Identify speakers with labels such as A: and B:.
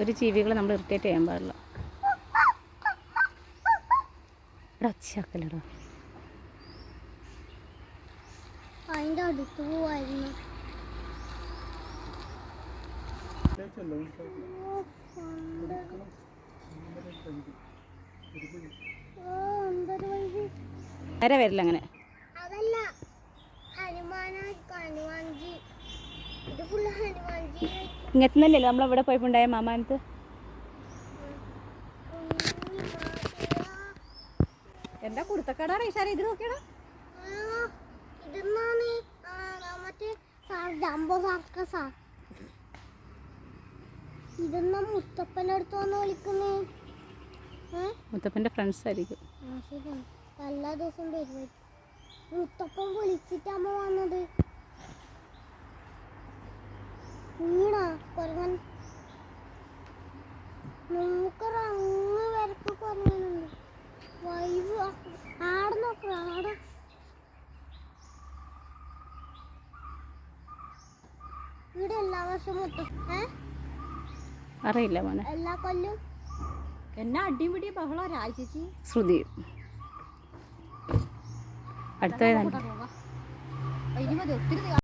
A: ഒരു ജീവികളെ നമ്മൾ ഇറിറ്റേറ്റ് ചെയ്യാൻ പാടില്ല. ഒച്ചയാക്കലടാ.
B: അതിൻ്റെ അടുത്ത് പോവായിരുന്നു.
A: നേരെ വരില്ല അങ്ങനെ.
B: അതല്ല ഹനുമാൻജി, ഇത് ഫുള്ള് ഹനുമാൻജി.
A: ഇങ്ങനത്തന്നല്ലല്ലോ നമ്മളെവിടെ പോയപ്പോണ്ടായ മാമാനത്ത്. എന്താ കുടുത്തക്കടാ ഈശാര ഇത് നോക്കിയടാ.
B: ഇതെന്നാണ് മറ്റേ ജംബോ സർക്കസാ. ഇതെന്നാ മുത്തപ്പൻ്റെ അടുത്ത് വന്ന് വിളിക്കുന്നേ.
A: മുത്തപ്പൻ്റെ ഫ്രണ്ട്സ് ആയിരിക്കും.
B: ശരിയാണ്, എല്ലാ ദിവസവും വരുന്നത്. മുത്തപ്പൻ വിളിച്ചിട്ടമ്മ വന്നത്. വീണാ കൊരങ്ങൻ മൂക്കറങ്ങ് വരക്ക് കൊരങ്ങനുണ്ട്. വൈവ് ആടെ നോക്ക. ആടെ ഇവിടെ എല്ലാ വർഷവും
A: അറിയില്ല മോനെ.
B: എല്ലാ കൊല്ലും
C: എന്നാ അടിപിടി ബഹള രാജേച്ചി.
A: ശ്രുതി അടുത്ത
C: ഒത്തിരി